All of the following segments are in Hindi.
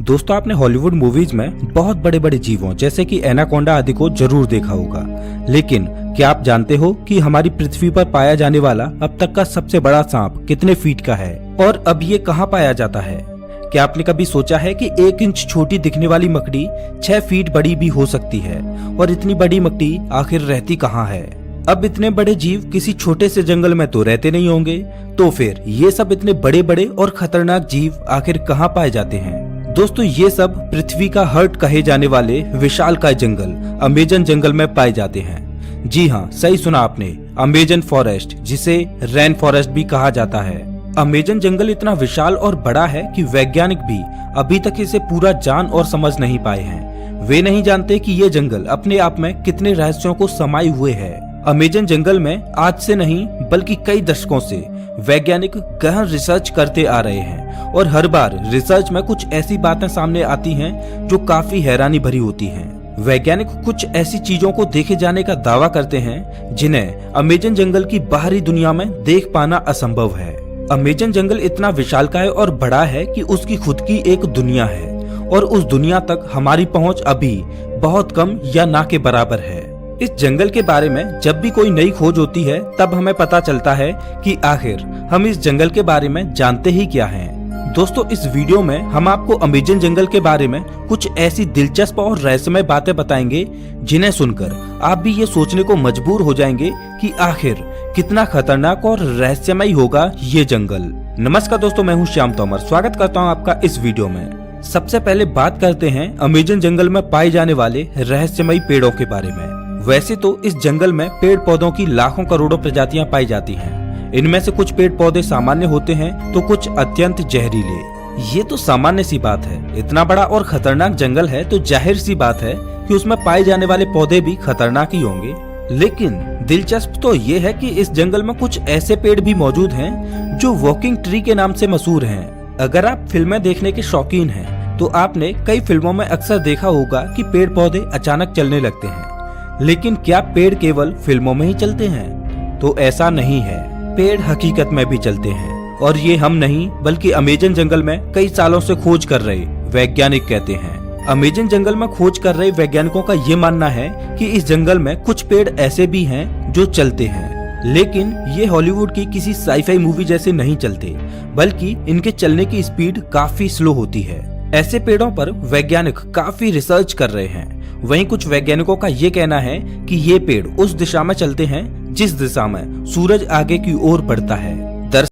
दोस्तों आपने हॉलीवुड मूवीज में बहुत बड़े बड़े जीवों जैसे कि एनाकोंडा आदि को जरूर देखा होगा, लेकिन क्या आप जानते हो कि हमारी पृथ्वी पर पाया जाने वाला अब तक का सबसे बड़ा सांप कितने फीट का है और अब ये कहाँ पाया जाता है? क्या आपने कभी सोचा है कि 1 इंच छोटी दिखने वाली मकड़ी 6 फीट बड़ी भी हो सकती है? और इतनी बड़ी मकड़ी आखिर रहती कहाँ है? अब इतने बड़े जीव किसी छोटे से जंगल में तो रहते नहीं होंगे, तो फिर ये सब इतने बड़े बड़े और खतरनाक जीव आखिर कहाँ पाए जाते हैं? दोस्तों ये सब पृथ्वी का हार्ट कहे जाने वाले विशालकाय जंगल अमेजन जंगल में पाए जाते हैं। जी हाँ, सही सुना आपने, अमेजन फॉरेस्ट, जिसे रेन फॉरेस्ट भी कहा जाता है। अमेजन जंगल इतना विशाल और बड़ा है कि वैज्ञानिक भी अभी तक इसे पूरा जान और समझ नहीं पाए हैं। वे नहीं जानते कि ये जंगल अपने आप में कितने रहस्यों को समाये हुए है। अमेजन जंगल में आज से नहीं बल्कि कई दशकों से वैज्ञानिक गहन रिसर्च करते आ रहे हैं और हर बार रिसर्च में कुछ ऐसी बातें सामने आती हैं जो काफी हैरानी भरी होती हैं। वैज्ञानिक कुछ ऐसी चीजों को देखे जाने का दावा करते हैं जिन्हें अमेजन जंगल की बाहरी दुनिया में देख पाना असंभव है। अमेजन जंगल इतना विशालकाय और बड़ा है कि उसकी खुद की एक दुनिया है और उस दुनिया तक हमारी पहुंच अभी बहुत कम या ना के बराबर है। इस जंगल के बारे में जब भी कोई नई खोज होती है तब हमें पता चलता है कि आखिर हम इस जंगल के बारे में जानते ही क्या हैं। दोस्तों इस वीडियो में हम आपको अमेजन जंगल के बारे में कुछ ऐसी दिलचस्प और रहस्यमय बातें बताएंगे जिन्हें सुनकर आप भी ये सोचने को मजबूर हो जाएंगे कि आखिर कितना खतरनाक और रहस्यमय होगा ये जंगल। नमस्कार दोस्तों, मैं हूँ श्याम तोमर, स्वागत करता हूँ आपका इस वीडियो में। सबसे पहले बात करते हैं अमेजन जंगल में पाए जाने वाले रहस्यमयी पेड़ों के बारे में। वैसे तो इस जंगल में पेड़ पौधों की लाखों करोड़ों प्रजातियां पाई जाती हैं। इनमें से कुछ पेड़ पौधे सामान्य होते हैं तो कुछ अत्यंत जहरीले। ये तो सामान्य सी बात है, इतना बड़ा और खतरनाक जंगल है तो जाहिर सी बात है कि उसमें पाए जाने वाले पौधे भी खतरनाक ही होंगे। लेकिन दिलचस्प तो ये है कि इस जंगल में कुछ ऐसे पेड़ भी मौजूद हैं जो वॉकिंग ट्री के नाम से मशहूर हैं। अगर आप फिल्में देखने के शौकीन हैं तो आपने कई फिल्मों में अक्सर देखा होगा कि पेड़ पौधे अचानक चलने लगते हैं। लेकिन क्या पेड़ केवल फिल्मों में ही चलते हैं? तो ऐसा नहीं है, पेड़ हकीकत में भी चलते हैं और ये हम नहीं बल्कि अमेजन जंगल में कई सालों से खोज कर रहे वैज्ञानिक कहते हैं। अमेजन जंगल में खोज कर रहे वैज्ञानिकों का ये मानना है कि इस जंगल में कुछ पेड़ ऐसे भी हैं जो चलते हैं, लेकिन ये हॉलीवुड की किसी साईफाई मूवी जैसे नहीं चलते, बल्कि इनके चलने की स्पीड काफी स्लो होती है। ऐसे पेड़ों पर वैज्ञानिक काफी रिसर्च कर रहे हैं। वहीं कुछ वैज्ञानिकों का ये कहना है कि ये पेड़ उस दिशा में चलते हैं जिस दिशा में सूरज आगे की ओर बढ़ता है। दरअसल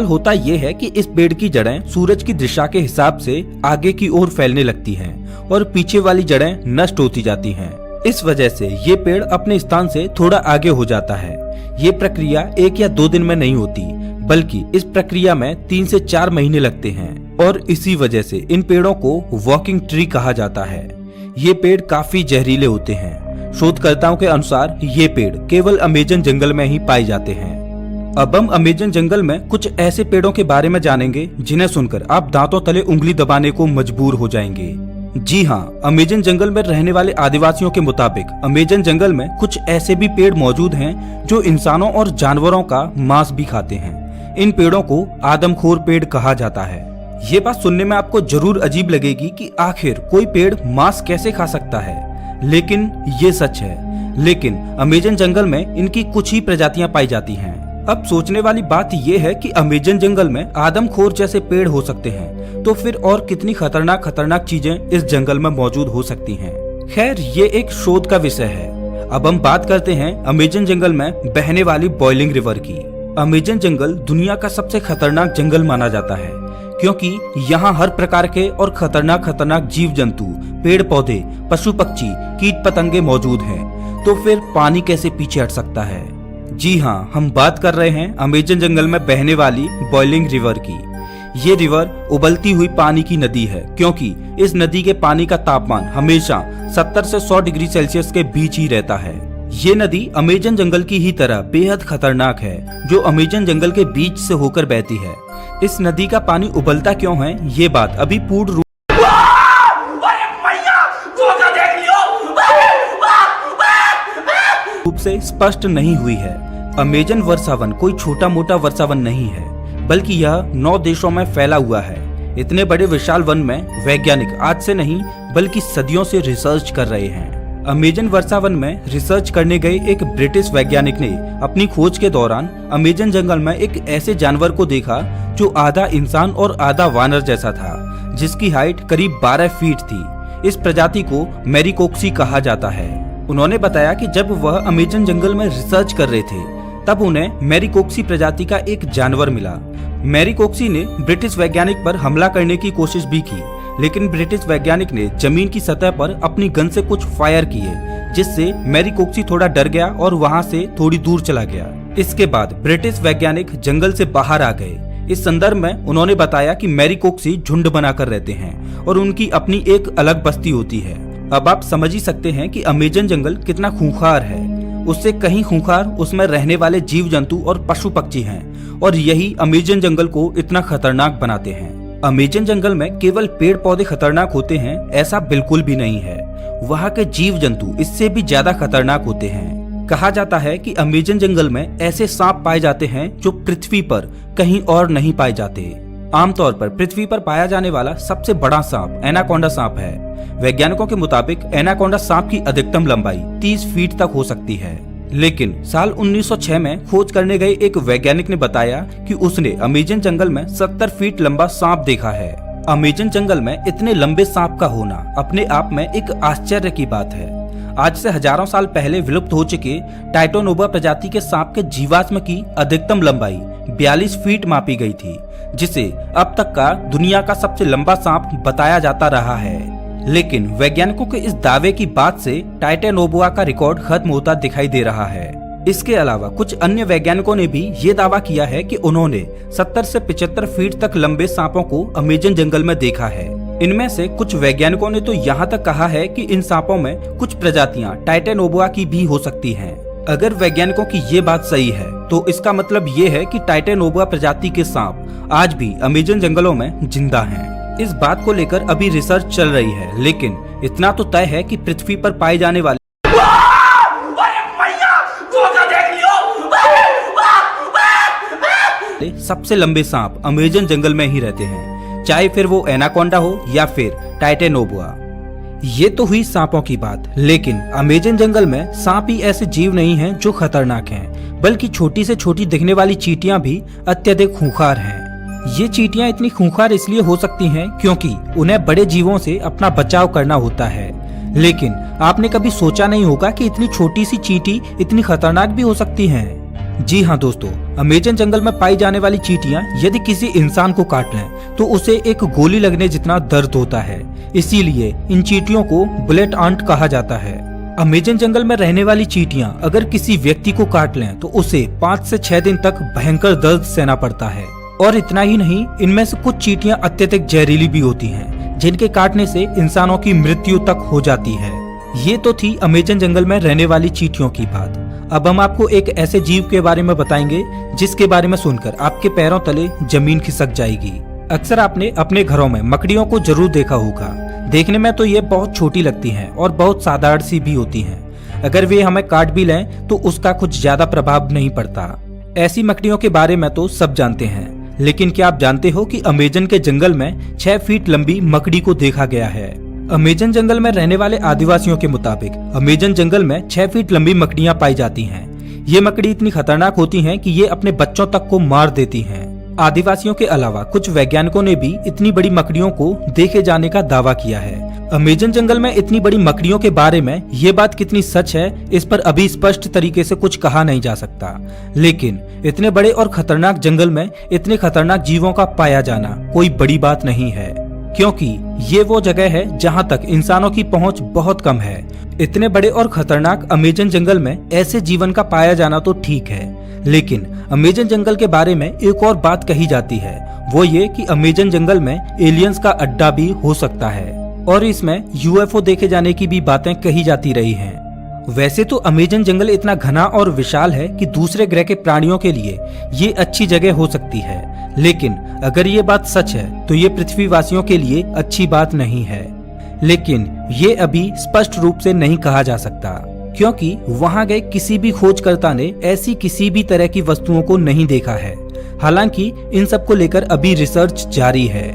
होता ये है कि इस पेड़ की जड़ें सूरज की दिशा के हिसाब से आगे की ओर फैलने लगती हैं और पीछे वाली जड़ें नष्ट होती जाती हैं। इस वजह से ये पेड़ अपने स्थान से थोड़ा आगे हो जाता है। ये प्रक्रिया 1 या 2 दिन में नहीं होती, बल्कि इस प्रक्रिया में 3 से 4 महीने लगते हैं और इसी वजह से इन पेड़ों को वॉकिंग ट्री कहा जाता है। ये पेड़ काफी जहरीले होते हैं। शोधकर्ताओं के अनुसार ये पेड़ केवल अमेजन जंगल में ही पाए जाते हैं। अब हम अमेजन जंगल में कुछ ऐसे पेड़ों के बारे में जानेंगे जिन्हें सुनकर आप दांतों तले उंगली दबाने को मजबूर हो जाएंगे। जी हाँ, अमेजन जंगल में रहने वाले आदिवासियों के मुताबिक अमेजन जंगल में कुछ ऐसे भी पेड़ मौजूद हैं जो इंसानों और जानवरों का मांस भी खाते हैं। इन पेड़ों को आदमखोर पेड़ कहा जाता है। ये बात सुनने में आपको जरूर अजीब लगेगी कि आखिर कोई पेड़ मांस कैसे खा सकता है, लेकिन ये सच है। लेकिन अमेजन जंगल में इनकी कुछ ही प्रजातियां पाई जाती हैं। अब सोचने वाली बात ये है कि अमेजन जंगल में आदमखोर जैसे पेड़ हो सकते हैं, तो फिर और कितनी खतरनाक चीजें इस जंगल में मौजूद हो सकती हैं। खैर ये एक शोध का विषय है। अब हम बात करते हैं अमेजन जंगल में बहने वाली बॉइलिंग रिवर की। अमेजन जंगल दुनिया का सबसे खतरनाक जंगल माना जाता है क्योंकि यहाँ हर प्रकार के और खतरनाक जीव जंतु, पेड़ पौधे, पशु पक्षी, कीट पतंगे मौजूद हैं। तो फिर पानी कैसे पीछे हट सकता है? जी हाँ, हम बात कर रहे हैं अमेजन जंगल में बहने वाली बॉइलिंग रिवर की। ये रिवर उबलती हुई पानी की नदी है क्योंकि इस नदी के पानी का तापमान हमेशा 70 से 100 डिग्री सेल्सियस के बीच ही रहता है। ये नदी अमेजन जंगल की ही तरह बेहद खतरनाक है जो अमेजन जंगल के बीच से होकर बहती है। इस नदी का पानी उबलता क्यों है ये बात अभी पूर्ण रूप से स्पष्ट नहीं हुई है, अमेजन वर्षावन कोई छोटा मोटा वर्षावन नहीं है, बल्कि यह 9 देशों में फैला हुआ है। इतने बड़े विशाल वन में वैज्ञानिक आज से नहीं बल्कि सदियों से रिसर्च कर रहे हैं। अमेजन वर्षावन में रिसर्च करने गए एक ब्रिटिश वैज्ञानिक ने अपनी खोज के दौरान अमेजन जंगल में एक ऐसे जानवर को देखा जो आधा इंसान और आधा वानर जैसा था, जिसकी हाइट करीब 12 फीट थी। इस प्रजाति को मैरिकोक्सी कहा जाता है। उन्होंने बताया कि जब वह अमेजन जंगल में रिसर्च कर रहे थे तब उन्हें मैरिकोक्सी प्रजाति का एक जानवर मिला। मैरिकोक्सी ने ब्रिटिश वैज्ञानिक पर हमला करने की कोशिश भी की, लेकिन ब्रिटिश वैज्ञानिक ने जमीन की सतह पर अपनी गन से कुछ फायर किए, जिससे मैरिकोक्सी थोड़ा डर गया और वहां से थोड़ी दूर चला गया। इसके बाद ब्रिटिश वैज्ञानिक जंगल से बाहर आ गए। इस संदर्भ में उन्होंने बताया कि मैरिकोक्सी झुंड बनाकर रहते हैं और उनकी अपनी एक अलग बस्ती होती है। अब आप समझ ही सकते हैं कि अमेजन जंगल कितना खूंखार है। उससे कहीं खूंखार उसमें रहने वाले जीव जंतु और पशु पक्षी हैं, और यही अमेजन जंगल को इतना खतरनाक बनाते हैं। अमेजन जंगल में केवल पेड़ पौधे खतरनाक होते हैं ऐसा बिल्कुल भी नहीं है। वहाँ के जीव जंतु इससे भी ज्यादा खतरनाक होते हैं। कहा जाता है कि अमेजन जंगल में ऐसे सांप पाए जाते हैं जो पृथ्वी पर कहीं और नहीं पाए जाते। आमतौर पर पृथ्वी पर पाया जाने वाला सबसे बड़ा सांप एनाकोंडा सांप है। वैज्ञानिकों के मुताबिक एनाकोंडा सांप की अधिकतम लंबाई 30 फीट तक हो सकती है, लेकिन साल 1906 में खोज करने गए एक वैज्ञानिक ने बताया कि उसने अमेजन जंगल में 70 फीट लंबा सांप देखा है। अमेजन जंगल में इतने लंबे सांप का होना अपने आप में एक आश्चर्य की बात है। आज से हजारों साल पहले विलुप्त हो चुके टाइटोनोबा प्रजाति के सांप के जीवाश्म की अधिकतम लंबाई 42 फीट मापी गई थी, जिसे अब तक का दुनिया का सबसे लंबा सांप बताया जाता रहा है। लेकिन वैज्ञानिकों के इस दावे की बात से टाइटोनोबा का रिकॉर्ड खत्म होता दिखाई दे रहा है। इसके अलावा कुछ अन्य वैज्ञानिकों ने भी ये दावा किया है कि उन्होंने 70 से 75 फीट तक लंबे सांपों को अमेजन जंगल में देखा है। इनमें से कुछ वैज्ञानिकों ने तो यहाँ तक कहा है कि इन सांपों में कुछ प्रजातियां टाइटोनोबा की भी हो सकती हैं। अगर वैज्ञानिकों की ये बात सही है तो इसका मतलब ये है कि टाइटोनोबा प्रजाति के सांप आज भी अमेजन जंगलों में जिंदा हैं। इस बात को लेकर अभी रिसर्च चल रही है, लेकिन इतना तो तय है कि पृथ्वी पर पाए जाने वाले सबसे लंबे सांप अमेजन जंगल में ही रहते हैं, चाहे फिर वो एनाकोंडा हो या फिर टाइटोनोबा। ये तो हुई सांपों की बात, लेकिन अमेजन जंगल में सांप ही ऐसे जीव नहीं हैं जो खतरनाक हैं, बल्कि छोटी से छोटी दिखने वाली चींटियां भी अत्यधिक खूंखार हैं। ये चींटियां इतनी खूंखार इसलिए हो सकती हैं क्योंकि उन्हें बड़े जीवों से अपना बचाव करना होता है। लेकिन आपने कभी सोचा नहीं होगा कि इतनी छोटी सी चींटी इतनी खतरनाक भी हो सकती हैं। जी हाँ दोस्तों, अमेजन जंगल में पाई जाने वाली चींटियां यदि किसी इंसान को काट लें तो उसे एक गोली लगने जितना दर्द होता है। इसीलिए इन चींटियों को बुलेट आंट कहा जाता है। अमेजन जंगल में रहने वाली चींटियां अगर किसी व्यक्ति को काट लें तो उसे 5 से 6 दिन तक भयंकर दर्द सहना पड़ता है। और इतना ही नहीं, इनमें से कुछ चींटियां अत्यधिक जहरीली भी होती हैं, जिनके काटने से इंसानों की मृत्यु तक हो जाती है। ये तो थी अमेजन जंगल में रहने वाली चींटियों की बात। अब हम आपको एक ऐसे जीव के बारे में बताएंगे जिसके बारे में सुनकर आपके पैरों तले जमीन खिसक जाएगी। अक्सर आपने अपने घरों में मकड़ियों को जरूर देखा होगा। देखने में तो ये बहुत छोटी लगती हैं और बहुत साधारण सी भी होती हैं। अगर वे हमें काट भी लें तो उसका कुछ ज्यादा प्रभाव नहीं पड़ता। ऐसी मकड़ियों के बारे में तो सब जानते हैं, लेकिन क्या आप जानते हो कि अमेजन के जंगल में 6 फीट लंबी मकड़ी को देखा गया है। अमेजन जंगल में रहने वाले आदिवासियों के मुताबिक अमेजन जंगल में 6 फीट लंबी मकड़ियां पाई जाती हैं। ये मकड़ी इतनी खतरनाक होती हैं कि ये अपने बच्चों तक को मार देती हैं। आदिवासियों के अलावा कुछ वैज्ञानिकों ने भी इतनी बड़ी मकड़ियों को देखे जाने का दावा किया है। अमेजन जंगल में इतनी बड़ी मकड़ियों के बारे में ये बात कितनी सच है, इस पर अभी स्पष्ट तरीके से कुछ कहा नहीं जा सकता। लेकिन इतने बड़े और खतरनाक जंगल में इतने खतरनाक जीवों का पाया जाना कोई बड़ी बात नहीं है, क्योंकि ये वो जगह है जहाँ तक इंसानों की पहुँच बहुत कम है। इतने बड़े और खतरनाक अमेजन जंगल में ऐसे जीवन का पाया जाना तो ठीक है, लेकिन अमेजन जंगल के बारे में एक और बात कही जाती है, वो ये कि अमेजन जंगल में एलियंस का अड्डा भी हो सकता है और इसमें यूएफओ देखे जाने की भी बातें कही जाती रही हैं। वैसे तो अमेजन जंगल इतना घना और विशाल है कि दूसरे ग्रह के प्राणियों के लिए ये अच्छी जगह हो सकती है, लेकिन अगर ये बात सच है तो ये पृथ्वीवासियों के लिए अच्छी बात नहीं है। लेकिन ये अभी स्पष्ट रूप से नहीं कहा जा सकता। क्योंकि वहां गए किसी भी खोजकर्ता ने ऐसी किसी भी तरह की वस्तुओं को नहीं देखा है। हालांकि इन सब को लेकर अभी रिसर्च जारी है।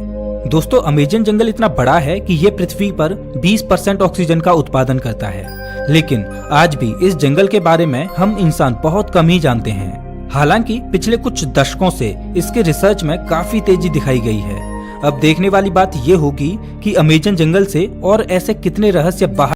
दोस्तों, अमेज़न जंगल इतना बड़ा है कि ये पृथ्वी पर 20% ऑक्सीजन का उत्पादन करता है, लेकिन आज भी इस जंगल के बारे में हम इंसान बहुत कम ही जानते हैं। हालांकि पिछले कुछ दशकों से इसके रिसर्च में काफी तेजी दिखाई गई है। अब देखने वाली बात ये होगी कि अमेज़न जंगल से और ऐसे कितने रहस्य बाहर